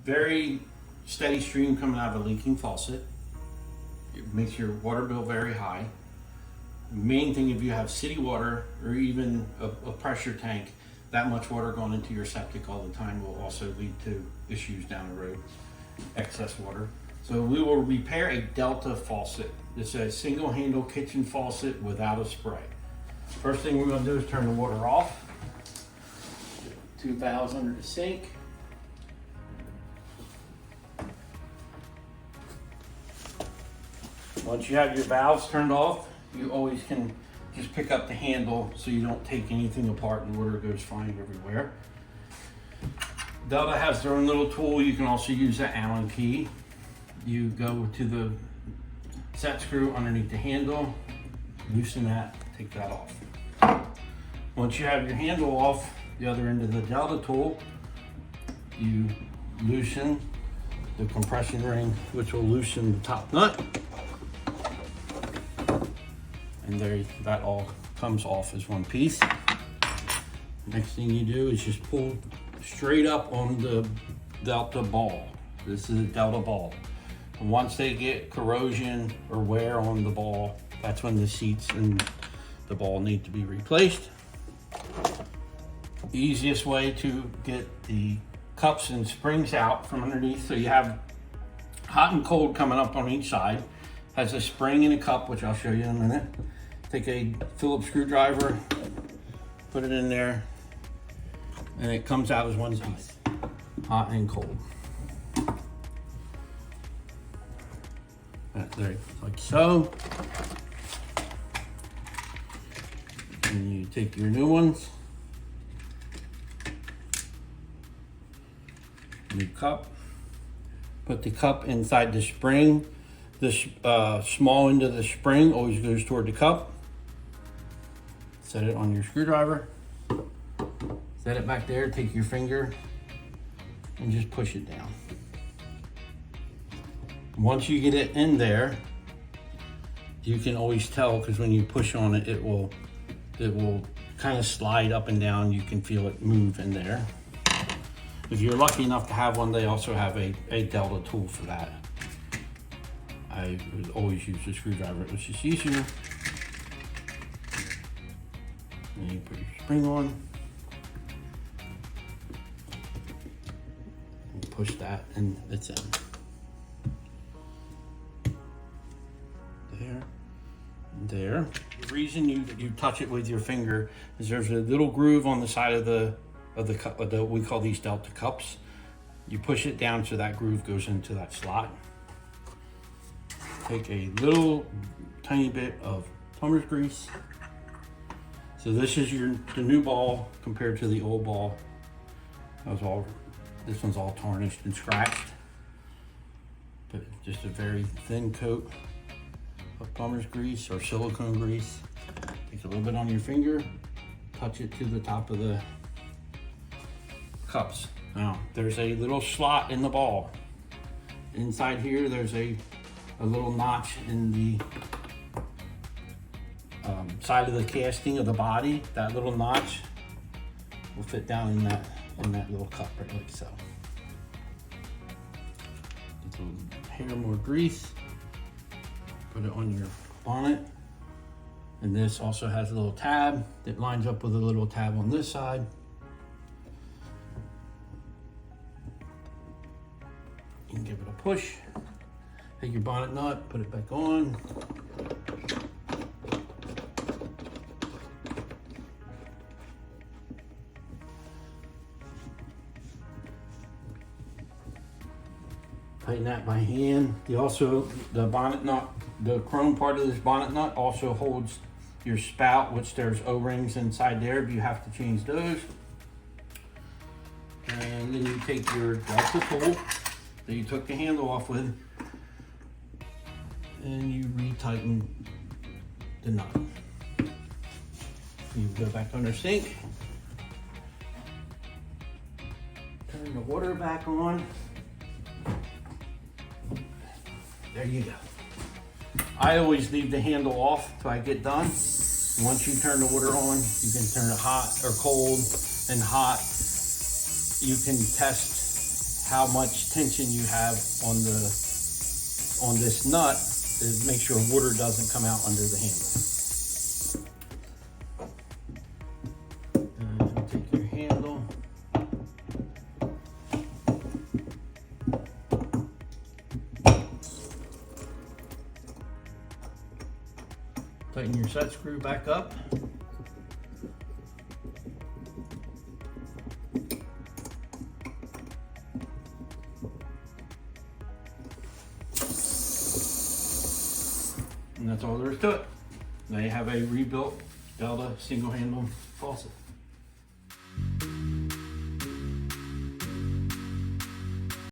very steady stream coming out of a leaking faucet. It makes your water bill very high. The main thing, if you have city water or even a pressure tank, that much water going into your septic all the time will also lead to issues down the road, excess water. So we will repair a Delta faucet. This is a single handle kitchen faucet without a spray. First thing we're gonna do is turn the water off. 2 valves under the sink. Once you have your valves turned off, you always can just pick up the handle so you don't take anything apart and water goes flying everywhere. Delta has their own little tool. You can also use the Allen key. You go to the set screw underneath the handle, loosen that, take that off. Once you have your handle off the other end of the Delta tool, you loosen the compression ring, which will loosen the top nut. And there, that all comes off as one piece. Next thing you do is just pull straight up on the Delta ball. This is a Delta ball. And once they get corrosion or wear on the ball, that's when the seats and the ball need to be replaced. The easiest way to get the cups and springs out from underneath, so you have hot and cold coming up on each side, has a spring and a cup, which I'll show you in a minute. Take a Phillips screwdriver, put it in there, and it comes out as one piece, hot and cold. There, like so. And you take your new ones, new cup, put the cup inside the spring. This small end of the spring always goes toward the cup. Set it on your screwdriver. Set it back there, take your finger and just push it down. Once you get it in there, you can always tell, because when you push on it, it will kind of slide up and down. You can feel it move in there. If you're lucky enough to have one, they also have a Delta tool for that. I would always use the screwdriver, it was just easier. And you put your spring on. And push that and it's in. There, and there. The reason you touch it with your finger is there's a little groove on the side of the cup, we call these Delta cups. You push it down so that groove goes into that slot. Take a little tiny bit of plumber's grease. So this is the new ball compared to the old ball. This one's all tarnished and scratched. But just a very thin coat of plumber's grease or silicone grease. Take a little bit on your finger, touch it to the top of the cups. Now, there's a little slot in the ball. Inside here, there's a little notch in the side of the casting of the body. That little notch will fit down in that little cup right like so. Get a little hair more grease. Put it on your bonnet. And this also has a little tab that lines up with a little tab on this side. You can give it a push. Take your bonnet nut, put it back on. Tighten that by hand. The bonnet nut, the chrome part of this bonnet nut also holds your spout, which there's O-rings inside there, but you have to change those. And then you take your Delta tool that you took the handle off with, and you retighten the nut. You go back under sink, turn the water back on. There you go. I always leave the handle off till I get done. Once you turn the water on, you can turn it hot or cold and hot. You can test how much tension you have on this nut to make sure water doesn't come out under the handle. And take your handle. Tighten your set screw back up. And that's all there is to it. Now you have a rebuilt Delta single handle faucet.